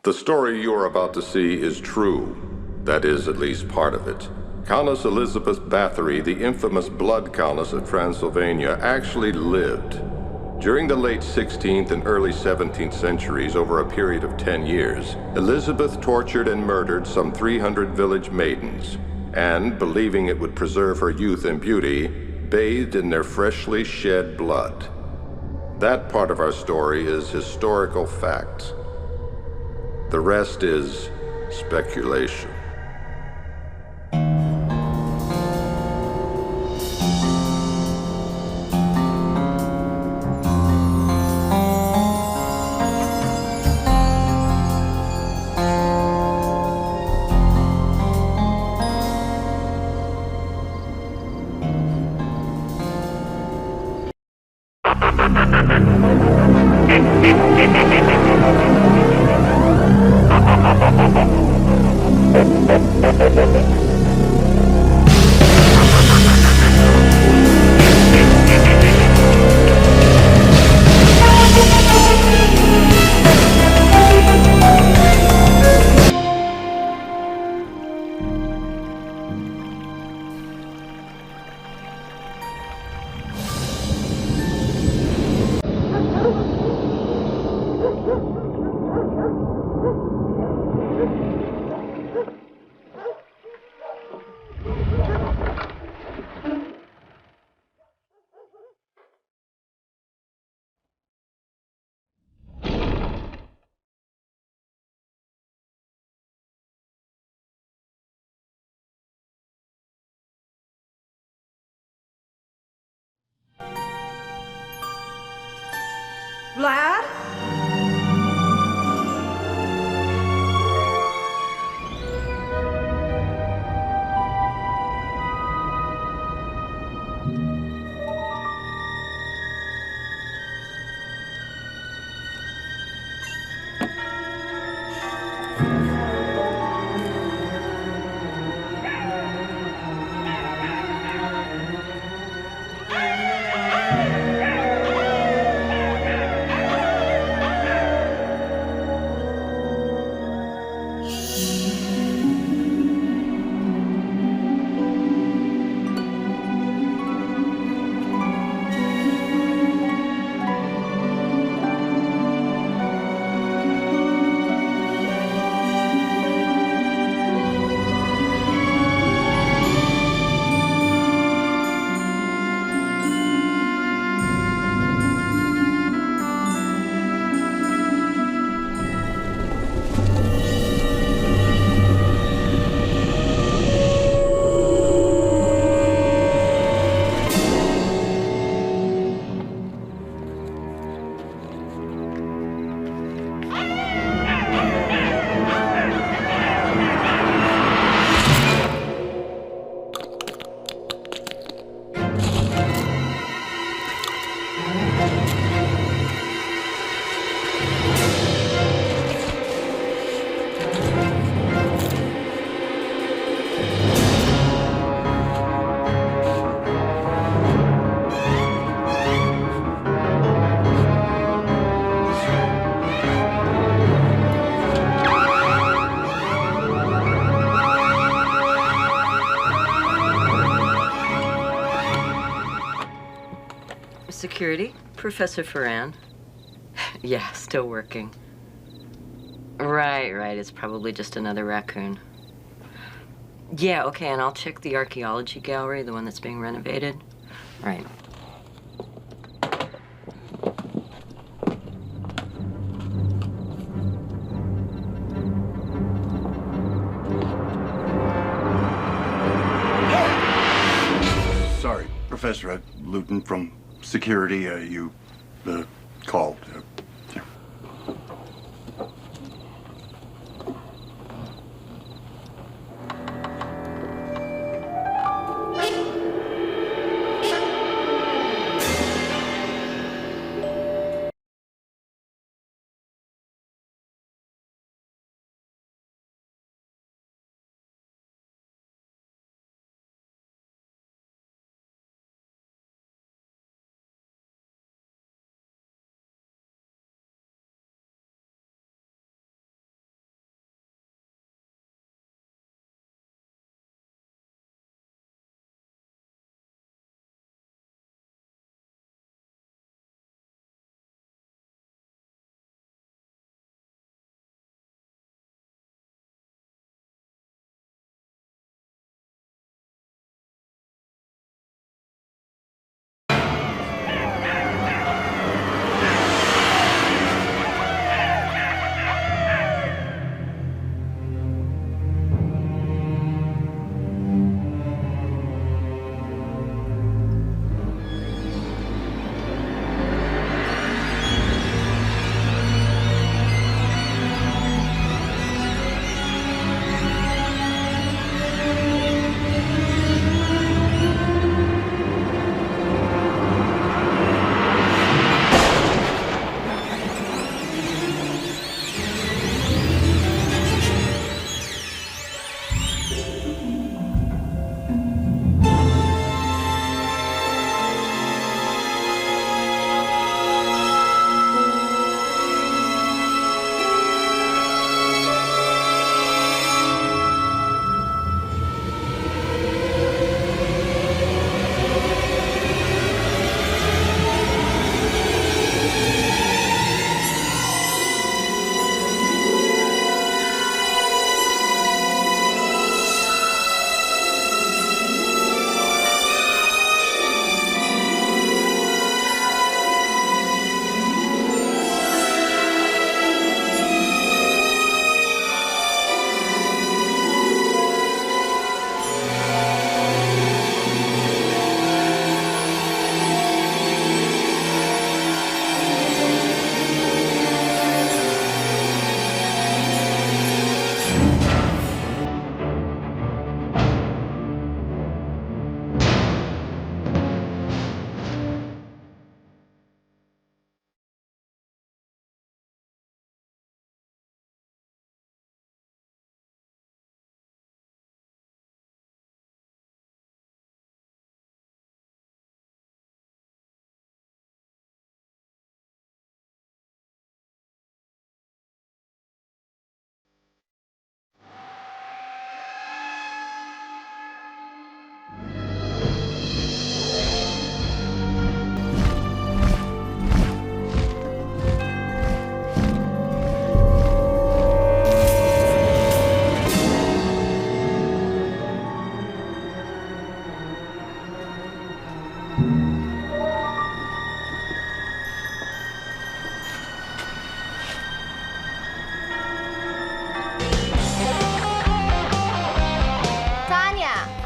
The story you are about to see is true. That is, at least part of it. Countess Elizabeth Bathory, the infamous Blood Countess of Transylvania, actually lived. During the late 16th and early 17th centuries, over a period of 10 years, Elizabeth tortured and murdered some 300 village maidens, and, believing it would preserve her youth and beauty, bathed in their freshly shed blood. That part of our story is historical fact. The rest is speculation. Vlad? Security? Professor Ferran? Yeah, still working. Right. It's probably just another raccoon. Yeah, okay, and I'll check the archaeology gallery, the one that's being renovated. Right. Sorry, Professor, Luton from security, you called.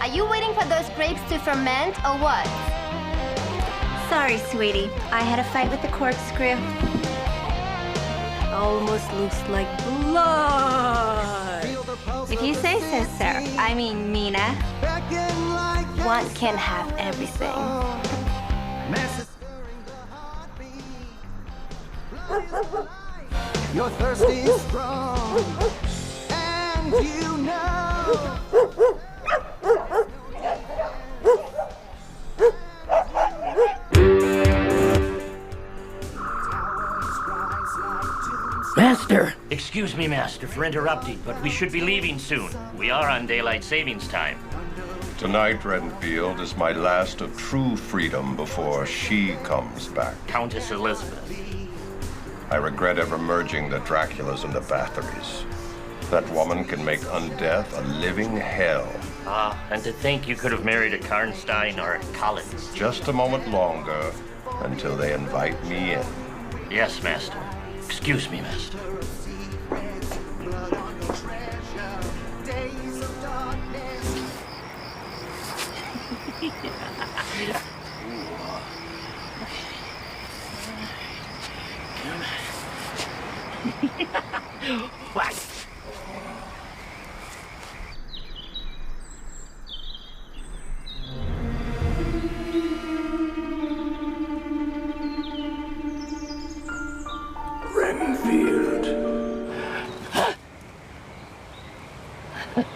Are you waiting for those grapes to ferment or what? Sorry, sweetie. I had a fight with the corkscrew. Almost looks like blood. If you say so, sir. I mean, Mina. One can have everything. You're thirsty, strong, and you know. Master! Excuse me, Master, for interrupting, but we should be leaving soon. We are on daylight savings time. Tonight, Renfield, is my last of true freedom before she comes back. Countess Elizabeth. I regret ever merging the Draculas and the Bathorys. That woman can make undeath a living hell. Ah, and to think you could have married a Karnstein or a Collins. Just a moment longer until they invite me in. Yes, Master. Excuse me, Master. What? Renfield.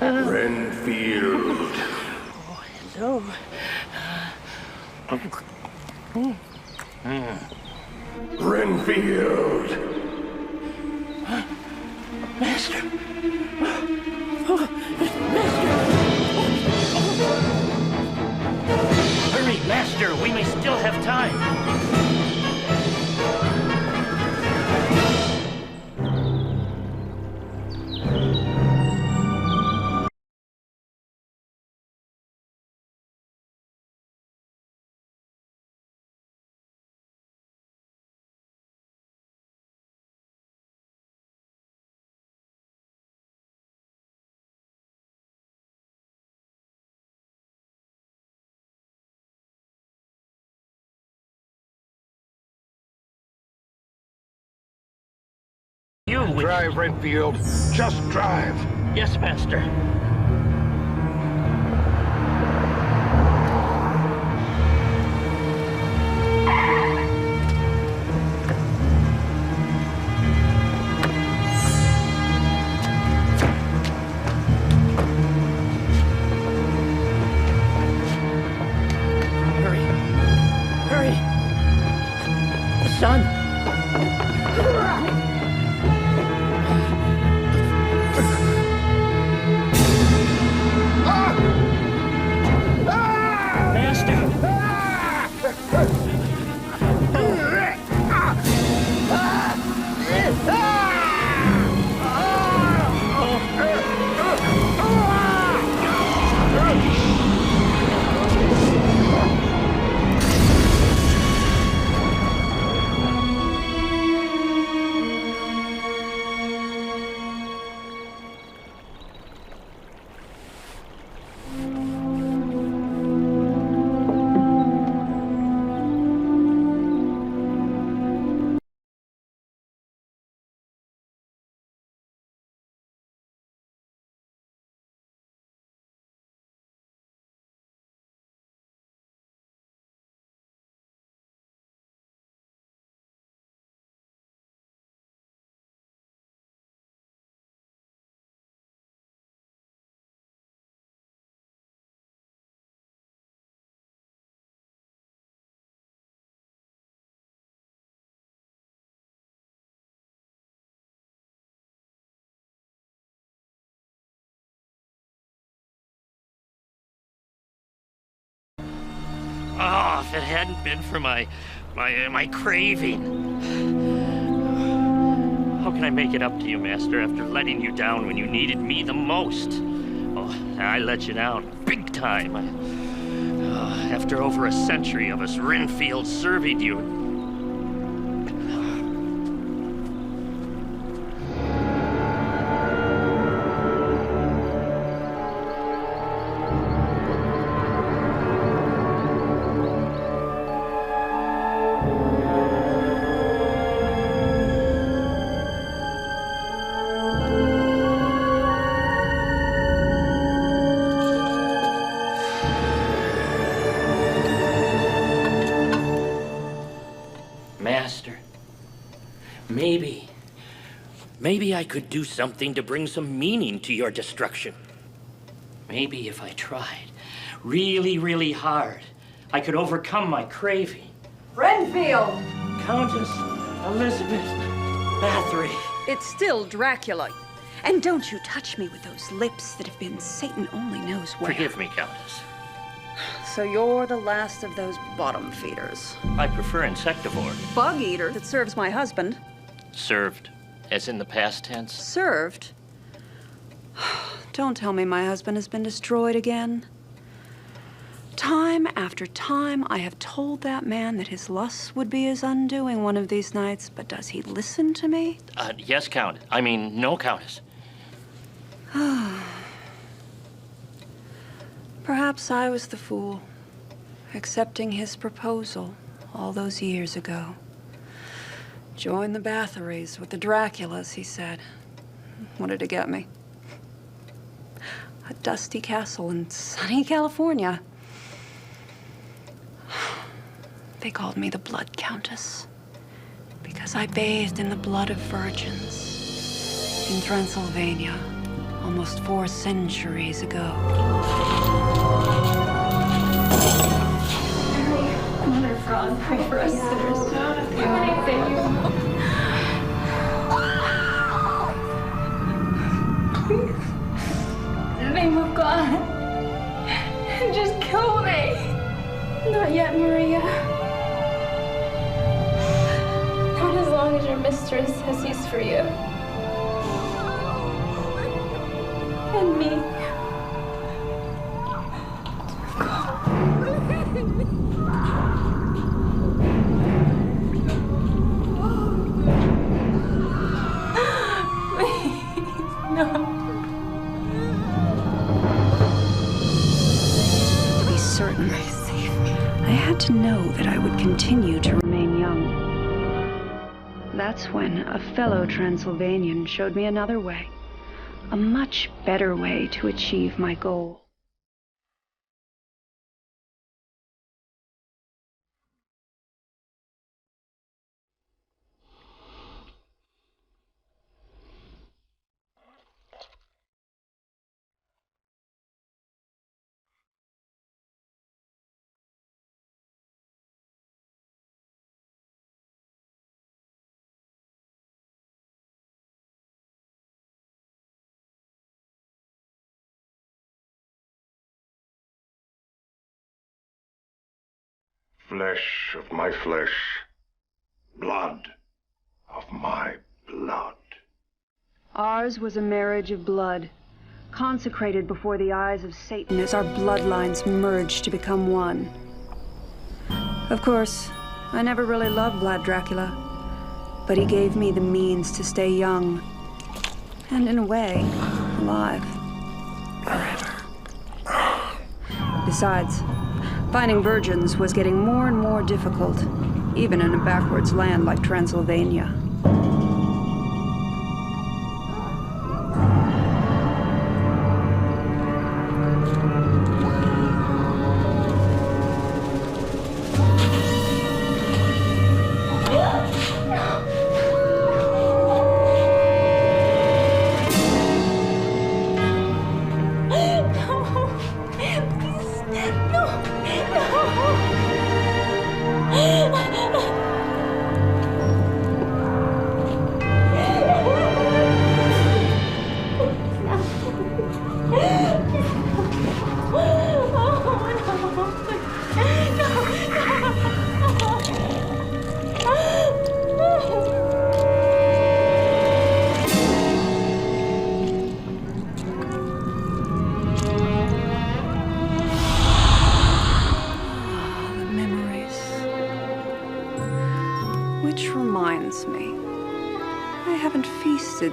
Renfield. Oh, hello. Renfield. Master. Hurry, Master. We may still have time. You with... Drive, Renfield. Just drive. Yes, Master. Hurry. Hurry. The sun. Oh, if it hadn't been for my craving. How can I make it up to you, Master, after letting you down when you needed me the most? Oh, I let you down big time. After over a century of us Renfield serving you. Maybe I could do something to bring some meaning to your destruction. Maybe if I tried really, really hard, I could overcome my craving. Renfield! Countess Elizabeth Bathory. It's still Dracula. And don't you touch me with those lips that have been Satan only knows where. Forgive me, Countess. So you're the last of those bottom feeders. I prefer insectivore. Bug eater that serves my husband. Served, as in the past tense. Served? Don't tell me my husband has been destroyed again. Time after time, I have told that man that his lusts would be his undoing one of these nights, but does he listen to me? Yes, Count. I mean, no, Countess. Perhaps I was the fool, accepting his proposal all those years ago. Join the Bathorys with the Draculas, he said. What did it get me? A dusty castle in sunny California. They called me the Blood Countess because I bathed in the blood of virgins in Transylvania almost 4 centuries ago. Mother of God, pray for us sinners. In the name of God, just kill me. Not yet, Maria. Not as long as your mistress has use for you. And me. To be certain, I had to know that I would continue to remain young. That's when a fellow Transylvanian showed me another way, a much better way to achieve my goal. Flesh of my flesh, blood of my blood. Ours was a marriage of blood, consecrated before the eyes of Satan as our bloodlines merged to become one. Of course, I never really loved Vlad Dracula, but he gave me the means to stay young, and in a way, alive. Forever. Besides, finding virgins was getting more and more difficult, even in a backwards land like Transylvania.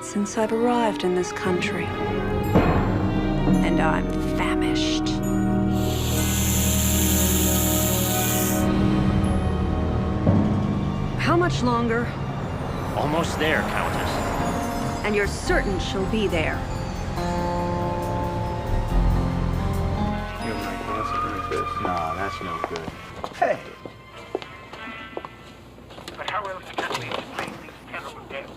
Since I've arrived in this country. And I'm famished. How much longer? Almost there, Countess. And you're certain she'll be there. You're my glass like this. No, that's no good. Hey! But how else can we explain these terrible deaths?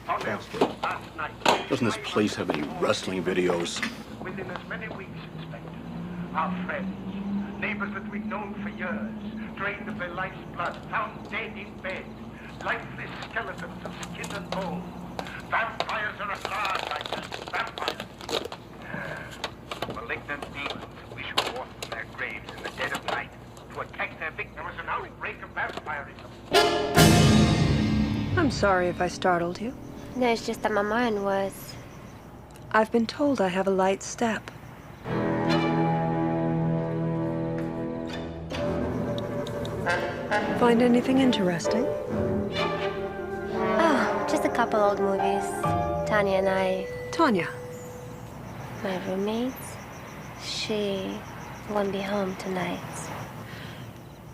Thanks, Dave. Doesn't this place have any wrestling videos? Within as many weeks, Inspector, our friends, neighbors that we've known for years, drained of their life's blood, found dead in bed, lifeless skeletons of skin and bone. Vampires are at large, I tell you, vampires. Malignant demons who wish forth from their graves in the dead of night to attack their victims. There was an outbreak of vampirism. I'm sorry if I startled you. No, it's just that my mind was. I've been told I have a light step. Find anything interesting? Oh, just a couple old movies. Tanya and I. Tanya. My roommate. She won't be home tonight.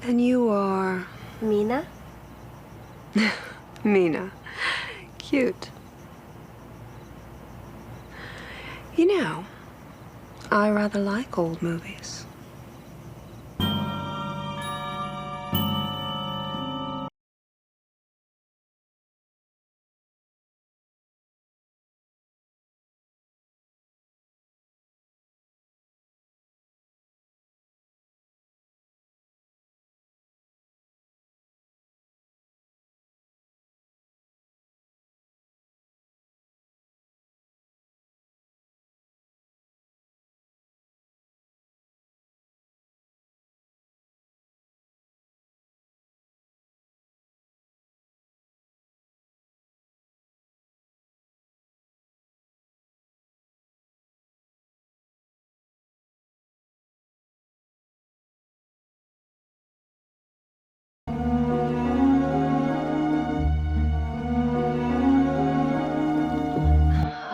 And you are? Mina? Mina. Cute. You know, I rather like old movies.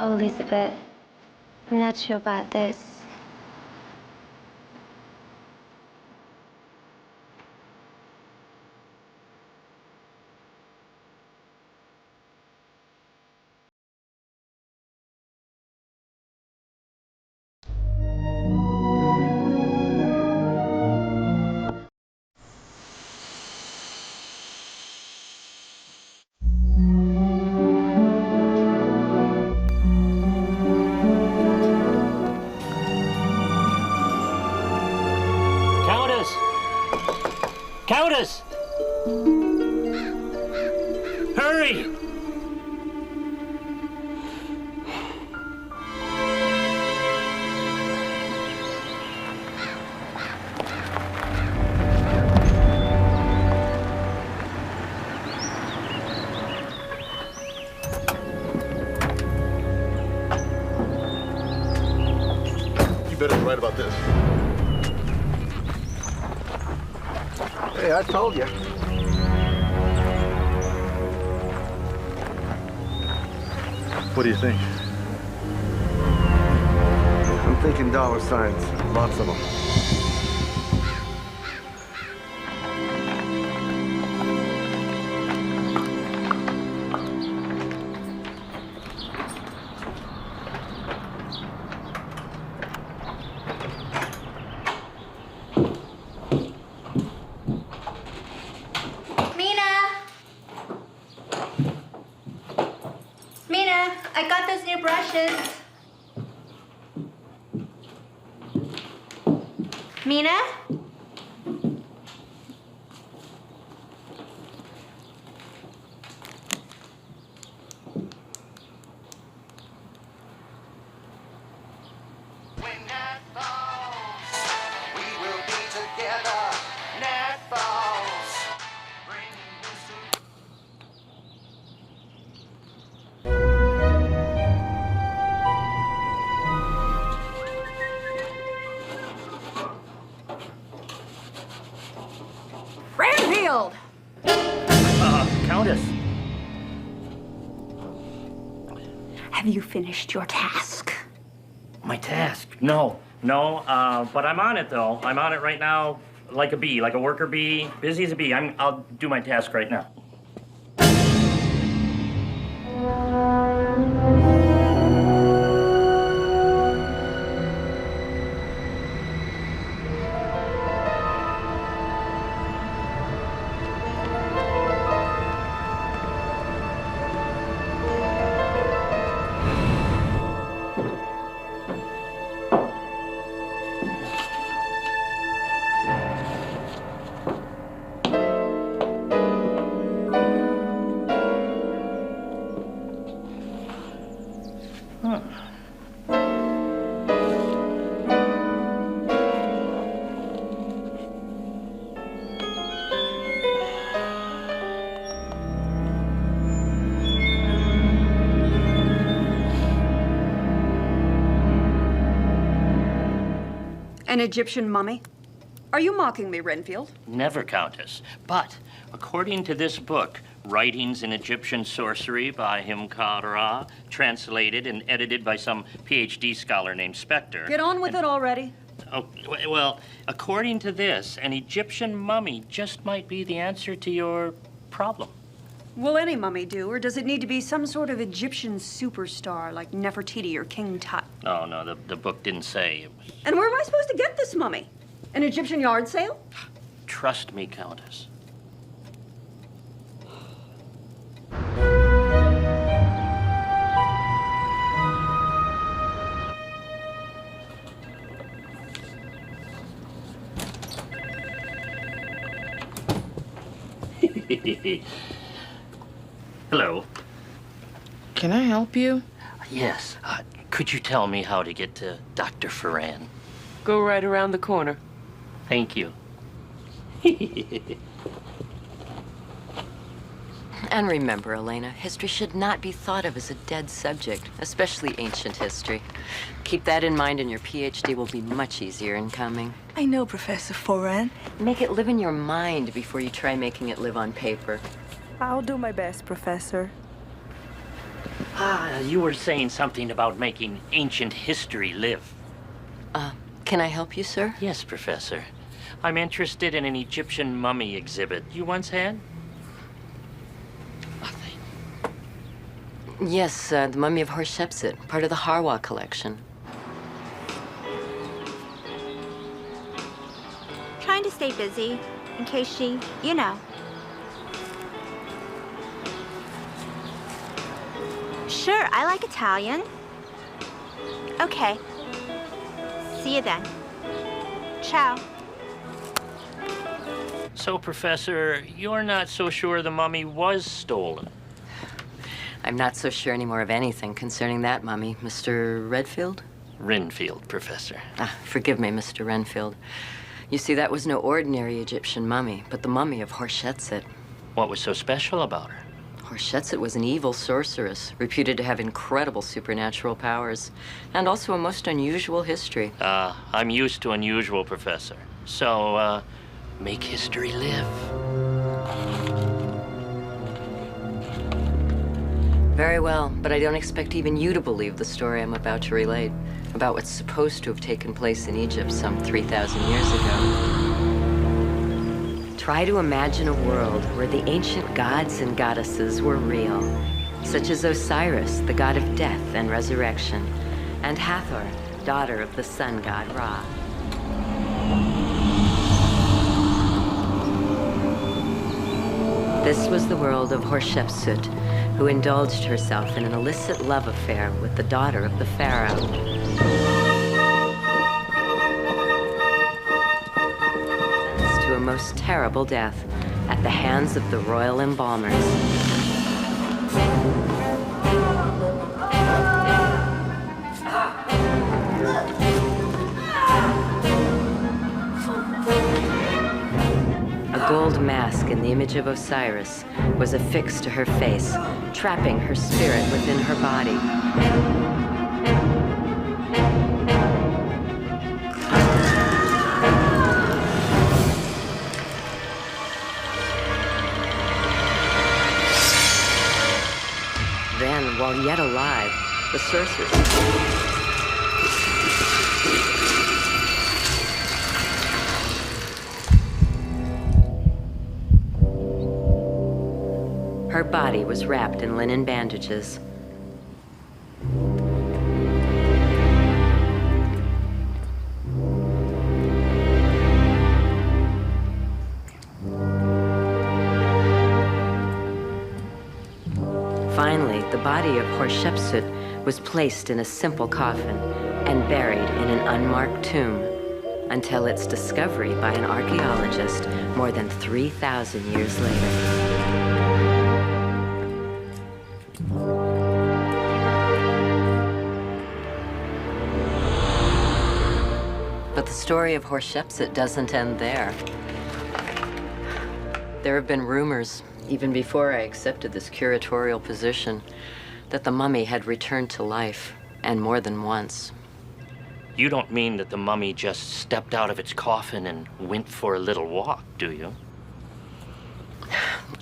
Oh, Elizabeth. I'm not sure about this. Countess! Hurry! You better be right about this. Hey, I told you. What do you think? I'm thinking dollar signs. Lots of them. I got those new brushes. Mina? Countess. Have you finished your task? My task? No. But I'm on it, though. I'm on it right now like a bee, like a worker bee, busy as a bee. I'll do my task right now. An Egyptian mummy? Are you mocking me, Renfield? Never, Countess. But according to this book, Writings in Egyptian Sorcery by Himkara, translated and edited by some PhD scholar named Spector. Get on with it already. Oh, well, according to this, an Egyptian mummy just might be the answer to your problem. Will any mummy do, or does it need to be some sort of Egyptian superstar like Nefertiti or King Tut? Oh, no, the book didn't say. It was... And where am I supposed to get this mummy? An Egyptian yard sale? Trust me, Countess. Hello. Can I help you? Yes. Could you tell me how to get to Dr. Ferran? Go right around the corner. Thank you. And remember, Elena, history should not be thought of as a dead subject, especially ancient history. Keep that in mind and your PhD will be much easier in coming. I know, Professor Ferran. Make it live in your mind before you try making it live on paper. I'll do my best, Professor. You were saying something about making ancient history live. Can I help you, sir? Yes, Professor. I'm interested in an Egyptian mummy exhibit you once had. Yes, the mummy of Hor-Shep-Sut, part of the Harwa collection. Trying to stay busy, in case she, you know. Sure, I like Italian. Okay. See you then. Ciao. So, Professor, you're not so sure the mummy was stolen? I'm not so sure anymore of anything concerning that mummy. Mr. Redfield? Renfield, Professor. Forgive me, Mr. Renfield. You see, that was no ordinary Egyptian mummy, but the mummy of Hor-Shep-Sut. What was so special about her? Hor-Shep-Sut was an evil sorceress, reputed to have incredible supernatural powers, and also a most unusual history. I'm used to unusual, Professor. So, make history live. Very well, but I don't expect even you to believe the story I'm about to relate about what's supposed to have taken place in Egypt some 3,000 years ago. Try to imagine a world where the ancient gods and goddesses were real, such as Osiris, the god of death and resurrection, and Hathor, daughter of the sun god Ra. This was the world of Hor-Shep-Sut, who indulged herself in an illicit love affair with the daughter of the pharaoh. Sentenced to a most terrible death at the hands of the royal embalmers. A gold mask in the image of Osiris was affixed to her face, trapping her spirit within her body. Then, while yet alive, the sorceress... Her body was wrapped in linen bandages. Finally, the body of Hor-Shep-Sut was placed in a simple coffin and buried in an unmarked tomb until its discovery by an archaeologist more than 3,000 years later. But the story of Hor-Shep-Sut doesn't end there. There have been rumors, even before I accepted this curatorial position, that the mummy had returned to life, and more than once. You don't mean that the mummy just stepped out of its coffin and went for a little walk, do you?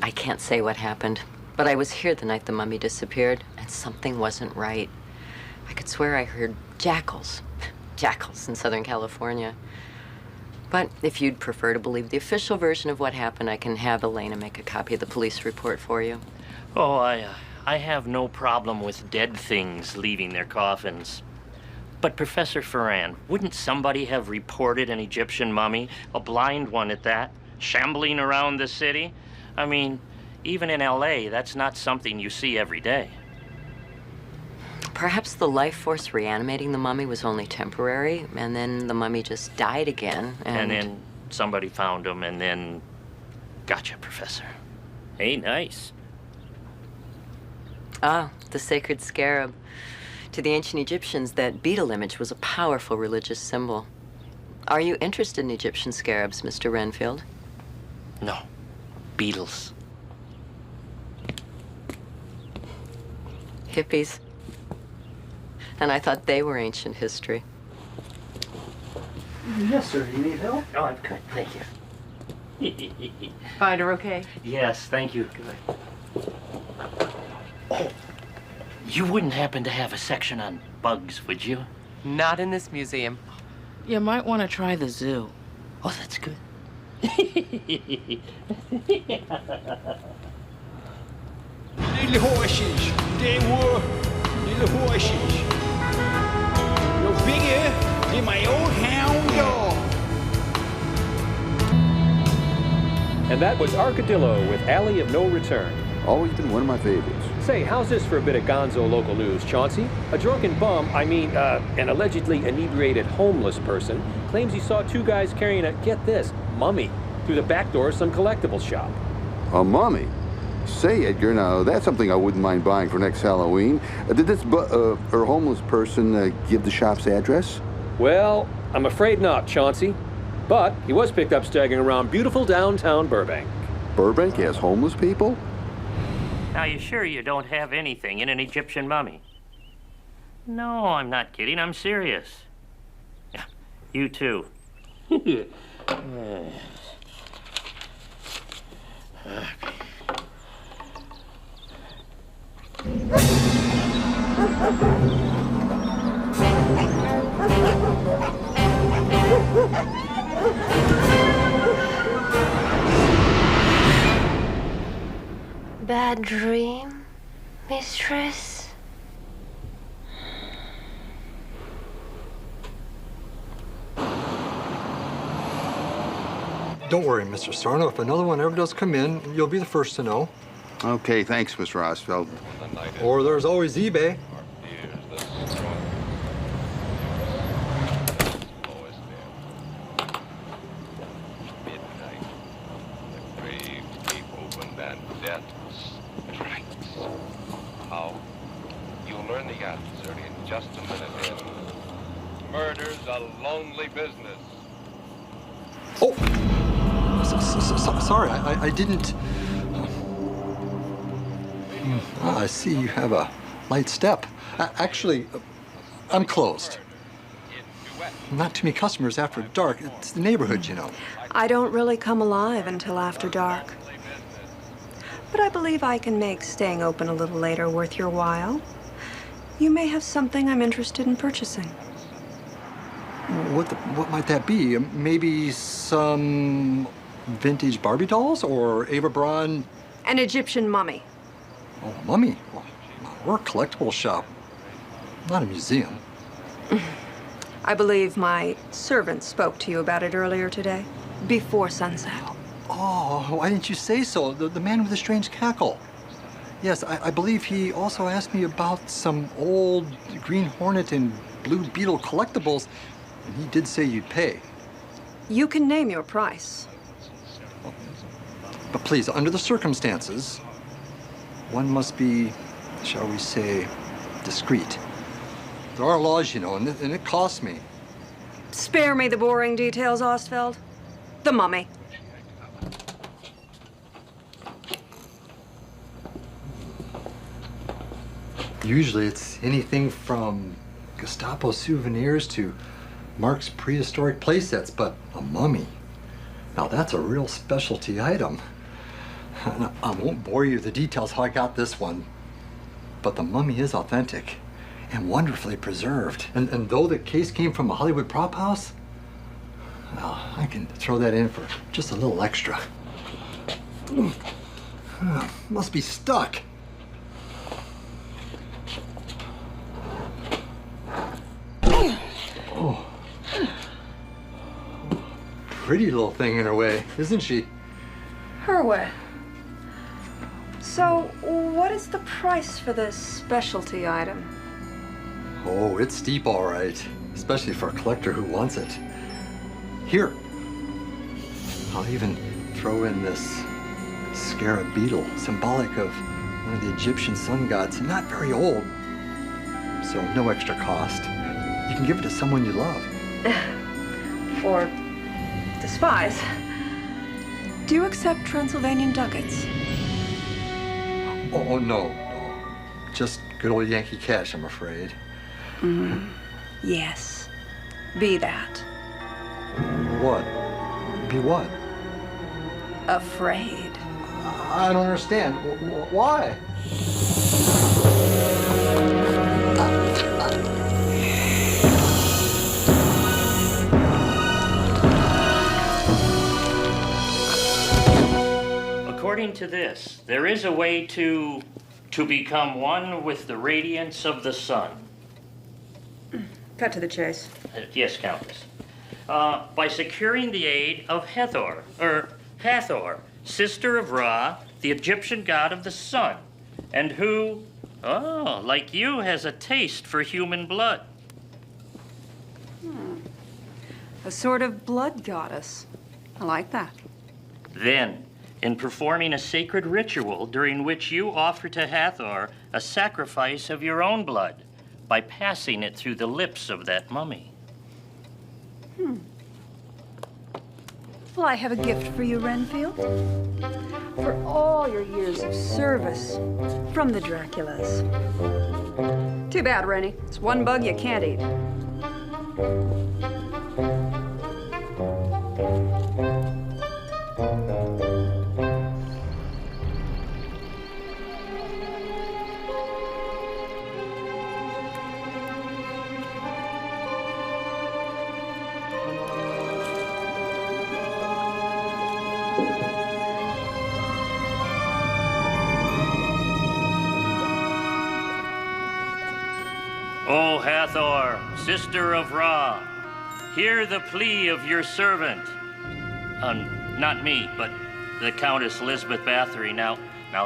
I can't say what happened, but I was here the night the mummy disappeared, and something wasn't right. I could swear I heard jackals. Jackals in Southern California. But if you'd prefer to believe the official version of what happened, I can have Elena make a copy of the police report for you. Oh, I have no problem with dead things leaving their coffins. But Professor Ferran, wouldn't somebody have reported an Egyptian mummy, a blind one at that, shambling around the city? I mean, even in LA, that's not something you see every day. Perhaps the life force reanimating the mummy was only temporary, and then the mummy just died again, And then somebody found him, and then... Gotcha, Professor. Hey, nice. Ah, the sacred scarab. To the ancient Egyptians, that beetle image was a powerful religious symbol. Are you interested in Egyptian scarabs, Mr. Renfield? No. Beetles. Hippies. And I thought they were ancient history. Yes, sir. You need help? Oh, I'm good. Thank you. Find her okay? Yes, thank you. Good. Oh, you wouldn't happen to have a section on bugs, would you? Not in this museum. You might want to try the zoo. Oh, that's good. Lille horses, det var lille horses. No bigger than my old hound dog. And that was Arcadillo with Alley of No Return. Always been one of my favorites. Say, how's this for a bit of gonzo local news, Chauncey? A drunken bum, an allegedly inebriated homeless person, claims he saw two guys carrying a, get this, mummy, through the back door of some collectibles shop. A mummy? Say, Edgar, now that's something I wouldn't mind buying for next Halloween. Did this homeless person give the shop's address? Well, I'm afraid not, Chauncey. But he was picked up staggering around beautiful downtown Burbank. Burbank has homeless people? Now, you sure you don't have anything in an Egyptian mummy? No, I'm not kidding. I'm serious. Yeah, you too. Bad dream, mistress? Don't worry, Mr. Sarno. If another one ever does come in, you'll be the first to know. Okay, thanks, Mr. Osfeld. Or there's always eBay. Just a minute in. Murder's a lonely business. Oh! Sorry, I didn't... I see you have a light step. Actually, I'm closed. Not too many customers after dark. It's the neighborhood, you know. I don't really come alive until after dark. But I believe I can make staying open a little later worth your while. You may have something I'm interested in purchasing. What might that be? Maybe some vintage Barbie dolls or Ava Braun? An Egyptian mummy. Oh, mummy? Well, we're a collectible shop, not a museum. I believe my servant spoke to you about it earlier today, before sunset. Oh, why didn't you say so? The man with the strange cackle. Yes, I believe he also asked me about some old Green Hornet and Blue Beetle collectibles, and he did say you'd pay. You can name your price. But please, under the circumstances, one must be, shall we say, discreet. There are laws, you know, and it costs me. Spare me the boring details, Ostfeld. The mummy. Usually it's anything from Gestapo souvenirs to Mark's prehistoric playsets, but a mummy. Now that's a real specialty item. And I won't bore you with the details how I got this one, but the mummy is authentic and wonderfully preserved. And though the case came from a Hollywood prop house, well, I can throw that in for just a little extra. Must be stuck. Oh. Pretty little thing in her way, isn't she? Her way. So, what is the price for this specialty item? Oh, it's steep, all right. Especially for a collector who wants it. Here. I'll even throw in this Scarab beetle, symbolic of one of the Egyptian sun gods. Not very old, so no extra cost. You can give it to someone you love. Or despise. Do you accept Transylvanian ducats? Oh, no. Just good old Yankee cash, I'm afraid. Yes. Be that. What? Be what? Afraid. I don't understand. Why? According to this, there is a way to become one with the radiance of the sun. Cut to the chase. Yes, Countess. By securing the aid of Hathor, sister of Ra, the Egyptian god of the sun, and who, like you, has a taste for human blood. A sort of blood goddess. I like that. Then, in performing a sacred ritual during which you offer to Hathor a sacrifice of your own blood by passing it through the lips of that mummy. Well, I have a gift for you, Renfield. For all your years of service from the Draculas. Too bad, Rennie. It's one bug you can't eat. O Hathor, sister of Ra, hear the plea of your servant. Not me, but the Countess Elizabeth Bathory. Now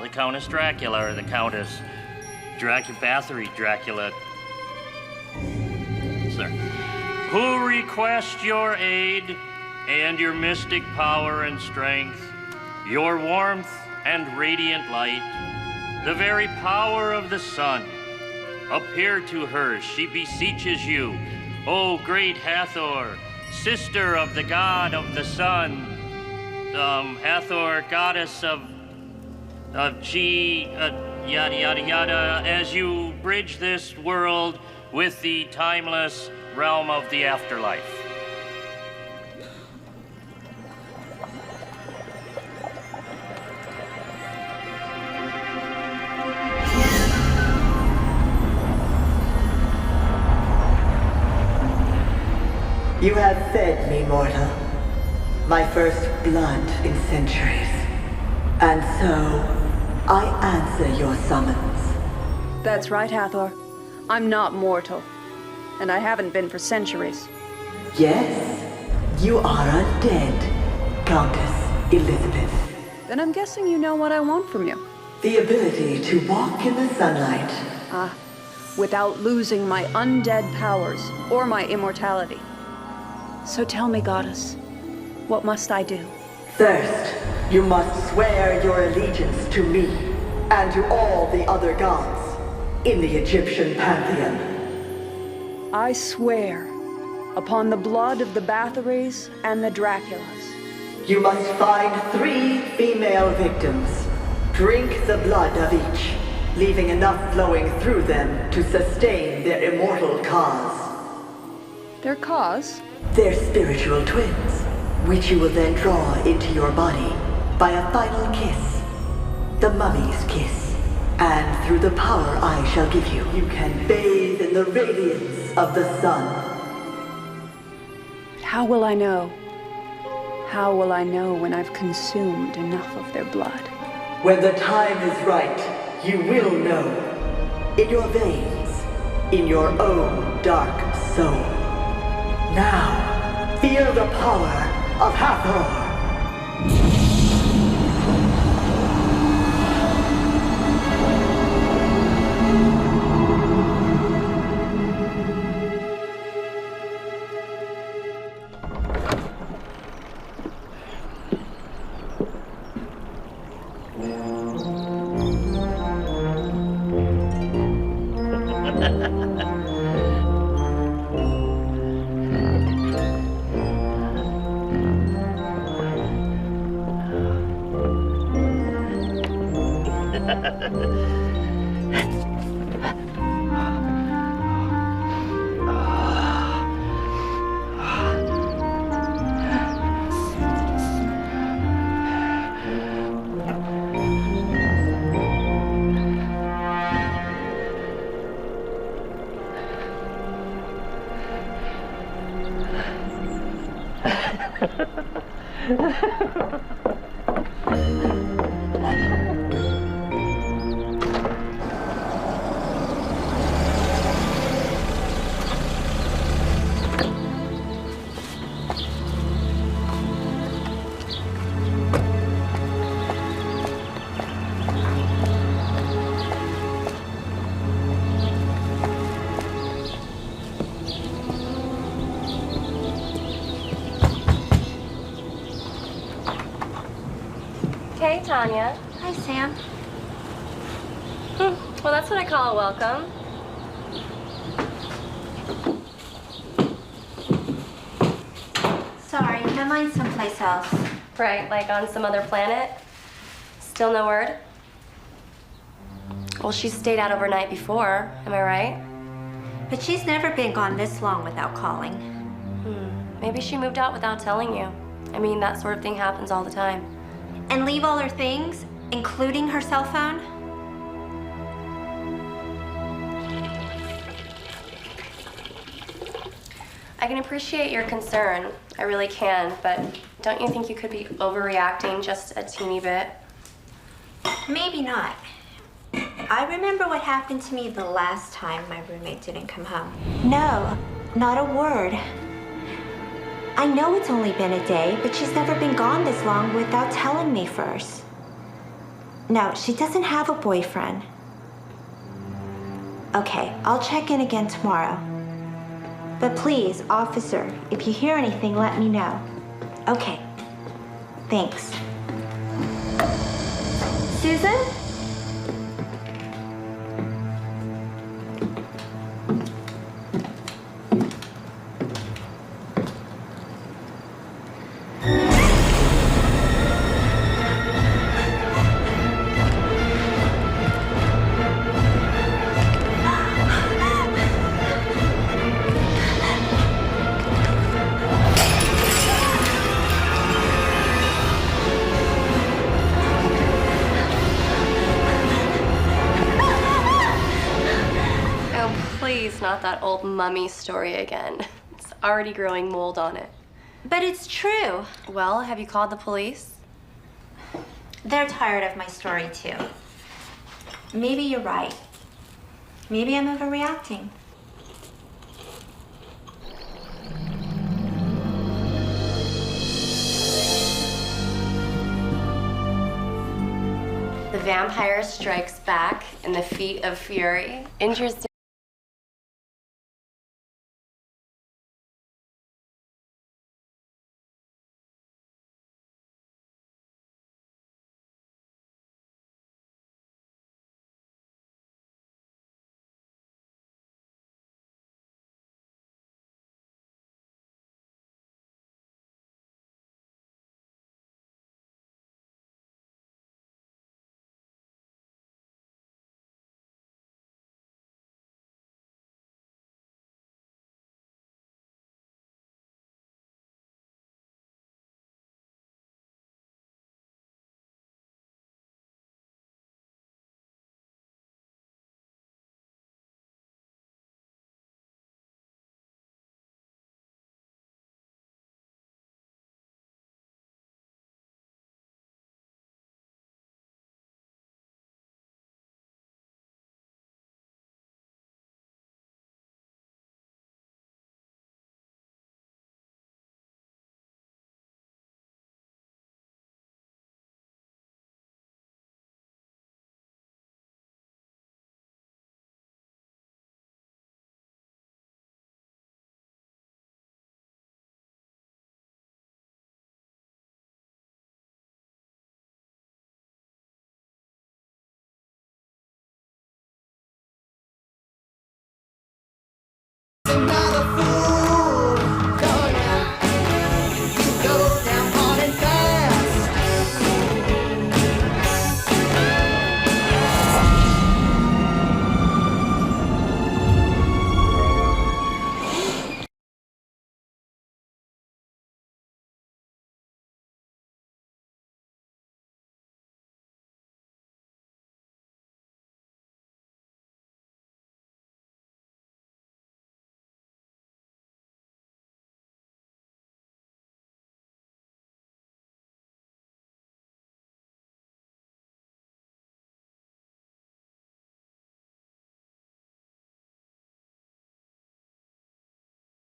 the Countess Dracula, or the Countess Bathory Dracula. Sir. Who request your aid and your mystic power and strength, your warmth and radiant light, the very power of the sun. Appear to her, she beseeches you, O great Hathor, sister of the god of the sun, Hathor, goddess of yada yada yada, as you bridge this world with the timeless realm of the afterlife. You have fed me, mortal, my first blood in centuries. And so, I answer your summons. That's right, Hathor. I'm not mortal. And I haven't been for centuries. Yes, you are undead, Countess Elizabeth. Then I'm guessing you know what I want from you. The ability to walk in the sunlight. Without losing my undead powers or my immortality. So tell me, goddess, what must I do? First, you must swear your allegiance to me and to all the other gods in the Egyptian pantheon. I swear upon the blood of the Bathorys and the Draculas. You must find 3 female victims. Drink the blood of each, leaving enough flowing through them to sustain their immortal cause. Their cause? They're spiritual twins, which you will then draw into your body by a final kiss, the mummy's kiss. And through the power I shall give you, you can bathe in the radiance of the sun. How will I know? How will I know when I've consumed enough of their blood? When the time is right, you will know. In your veins, in your own dark soul. Now, feel the power of Hathor. Hey, Tanya. Hi, Sam. Well, that's what I call a welcome. Sorry, my mind's someplace else. Right, like on some other planet? Still no word? Well, she stayed out overnight before, am I right? But she's never been gone this long without calling. Maybe she moved out without telling you. I mean, that sort of thing happens all the time. And leave all her things, including her cell phone? I can appreciate your concern. I really can, but don't you think you could be overreacting just a teeny bit? Maybe not. I remember what happened to me the last time my roommate didn't come home. No, not a word. I know it's only been a day, but she's never been gone this long without telling me first. No, she doesn't have a boyfriend. Okay, I'll check in again tomorrow. But please, officer, if you hear anything, let me know. Okay. Thanks. Susan? Please, not that old mummy story again. It's already growing mold on it. But it's true. Well, have you called the police? They're tired of my story, too. Maybe you're right. Maybe I'm overreacting. The vampire strikes back in the feet of fury. Interesting.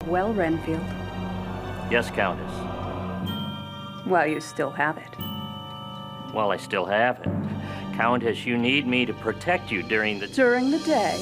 Well, Renfield, Yes, Countess. while you still have it. Well, I still have it. Countess, you need me to protect you during the... During the day.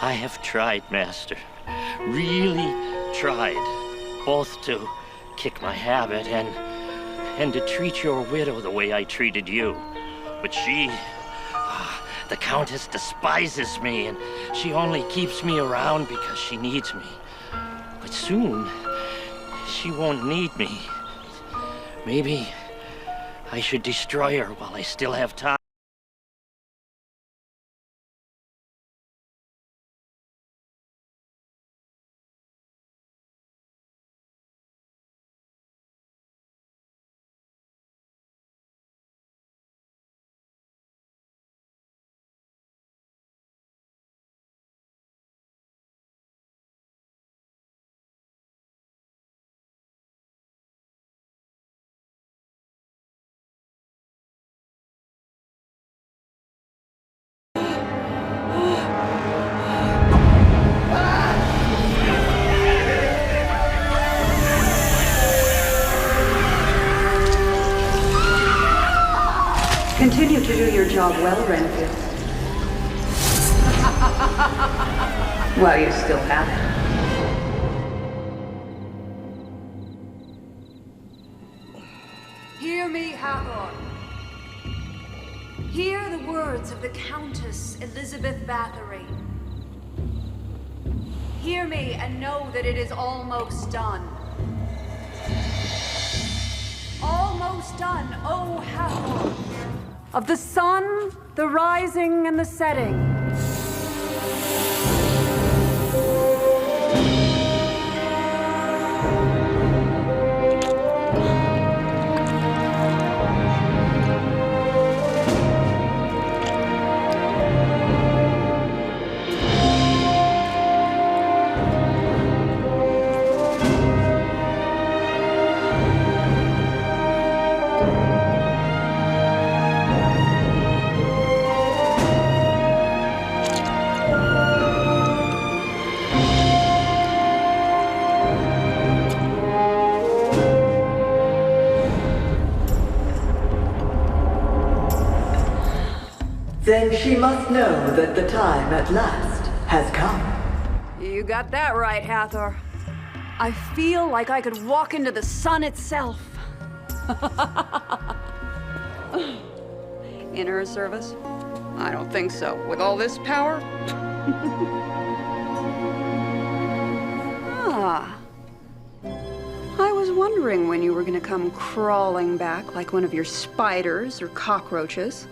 I have tried, Master. Really tried. Both to kick my habit and to treat your widow the way I treated you. But she... the Countess despises me, and she only keeps me around because she needs me. But soon, she won't need me. Maybe I should destroy her while I still have time. Continue to do your job well, Renfield. While you still have it. Hear me, Hathor. Hear the words of the Countess Elizabeth Bathory. Hear me and know that it is almost done. Almost done, O Hathor. Of the sun, the rising and the setting. Then she must know that the time at last has come. You got that right, Hathor. I feel like I could walk into the sun itself. In her service? I don't think so. With all this power? Ah. I was wondering when you were gonna come crawling back like one of your spiders or cockroaches.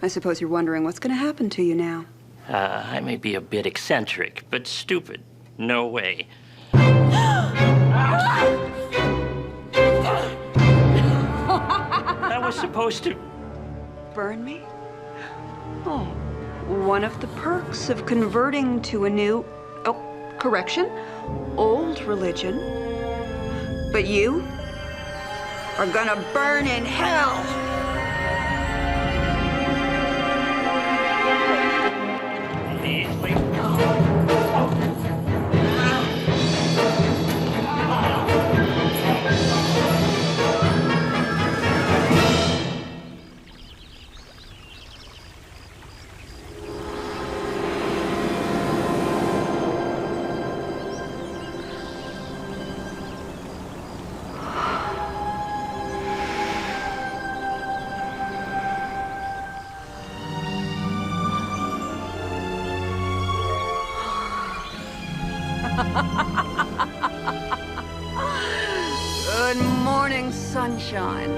I suppose you're wondering what's gonna happen to you now. I may be a bit eccentric, but stupid. No way. That was supposed to... Burn me? Oh, one of the perks of converting to a new... oh, correction, old religion. But you are gonna burn in hell! Good morning, sunshine.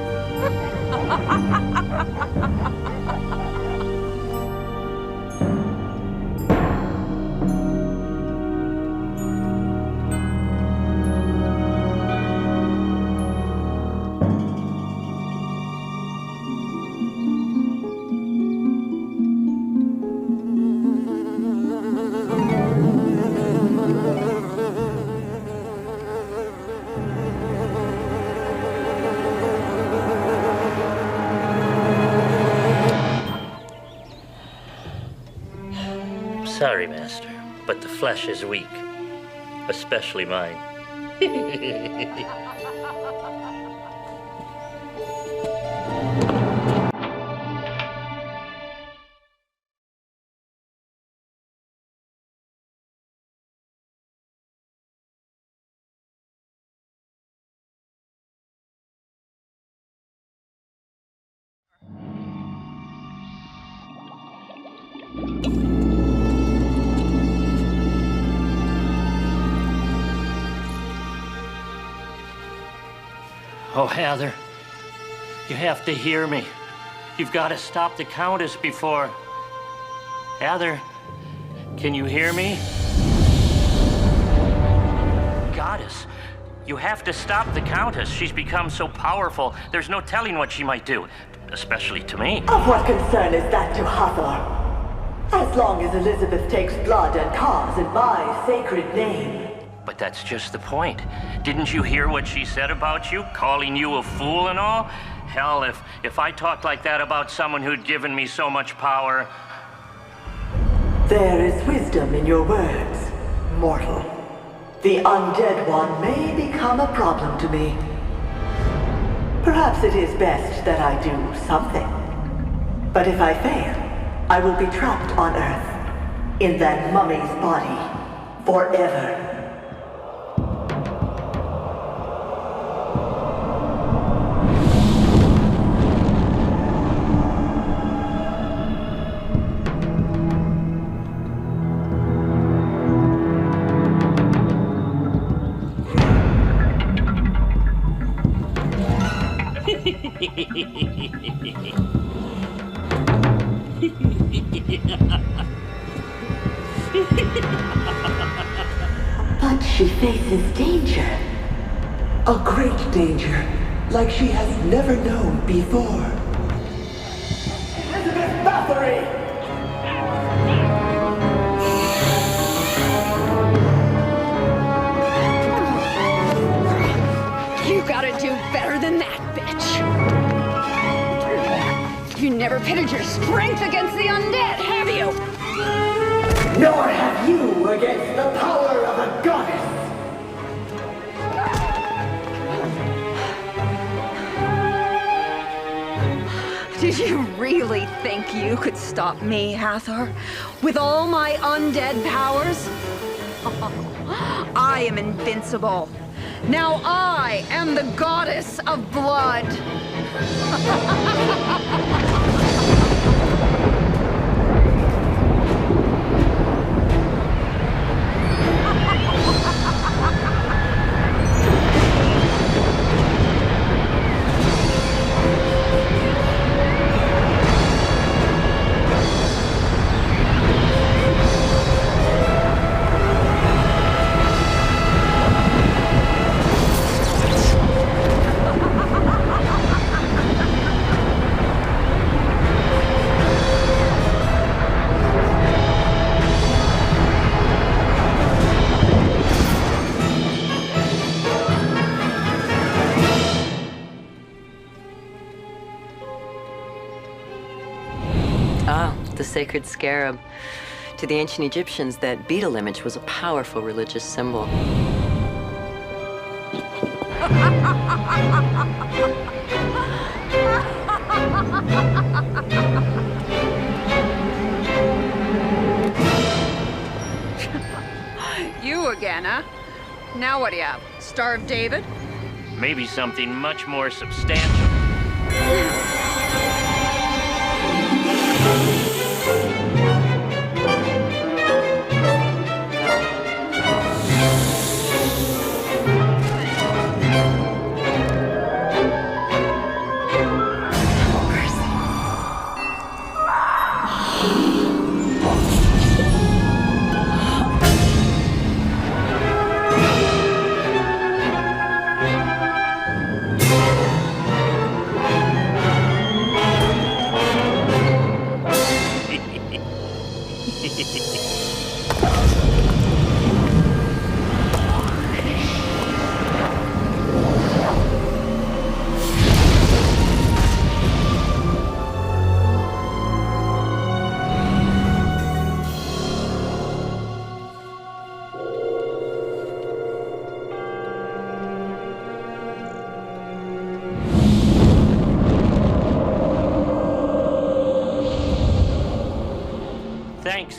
Sorry, Master, but the flesh is weak. Especially mine. Oh, Heather, you have to hear me. You've got to stop the Countess before... Heather, can you hear me? Goddess, you have to stop the Countess. She's become so powerful, there's no telling what she might do, especially to me. Of what concern is that to Hathor? As long as Elizabeth takes blood and cause in my sacred name. But that's just the point. Didn't you hear what she said about you, calling you a fool and all? Hell, if I talked like that about someone who'd given me so much power... There is wisdom in your words, mortal. The undead one may become a problem to me. Perhaps it is best that I do something. But if I fail, I will be trapped on Earth, in that mummy's body, forever. But she faces danger. A great danger, like she has never known before. Elizabeth Bathory! You gotta do better than that, bitch. You never pitted your strength against the undead, have you? Nor have you against the power of a goddess! Did you really think you could stop me, Hathor? With all my undead powers? I am invincible. Now I am the goddess of blood. The sacred scarab. To the ancient Egyptians, that beetle image was a powerful religious symbol. You again, huh? Now what do you have? Star of David? Maybe something much more substantial.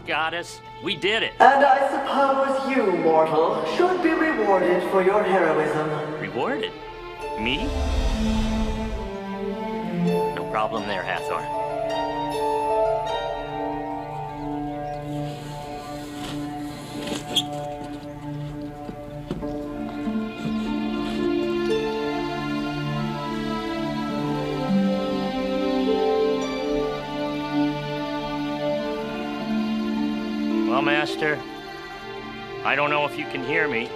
goddess. We did it. And I suppose you, mortal, should be rewarded for your heroism. Rewarded? Me? No problem there, Hathor. Well, Master, I don't know if you can hear me,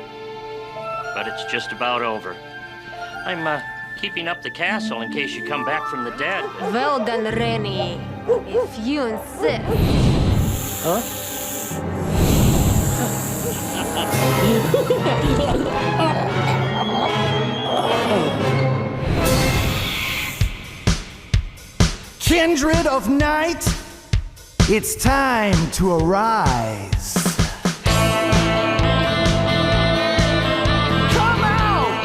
but it's just about over. I'm keeping up the castle in case you come back from the dead. Well then, Rennie, if you insist. Huh? Kindred of night, it's time to arise. Come out!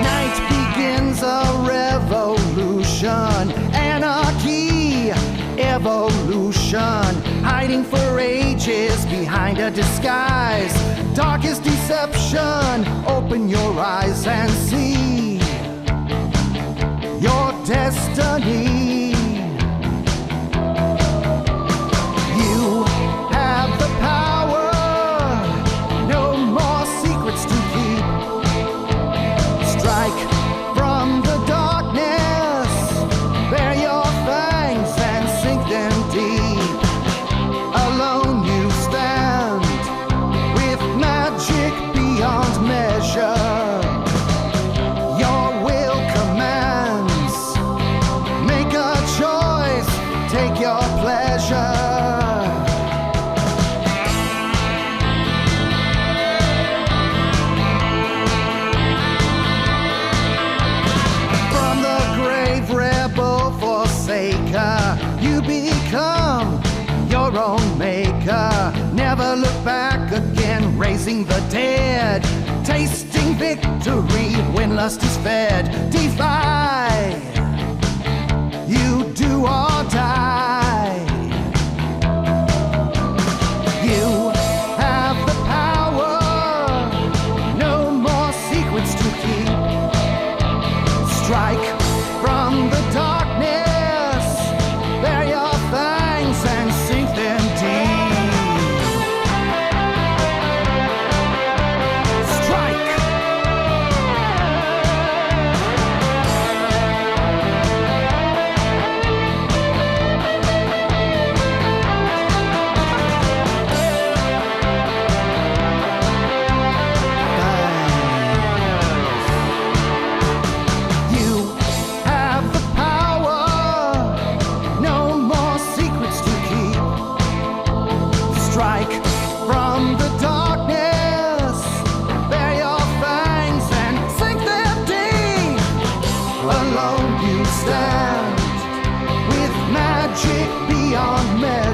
Night begins a revolution, anarchy, evolution, hiding for ages behind a disguise. Darkest deception, open your eyes and see your destiny. You have the power, no more secrets to keep. Strike from the darkness, bare your fangs and sink them deep. Alone you stand, magic beyond measure. Your will commands. Make a choice, take your pleasure. From the grave rebel forsaker, you become your own maker. Never look back again, raising the dead, tasting victory when lust is fed. Defy, you do or die. You have the power, no more secrets to keep. Strike from the darkness, bare your fangs and sink them deep. Stand with magic beyond measure.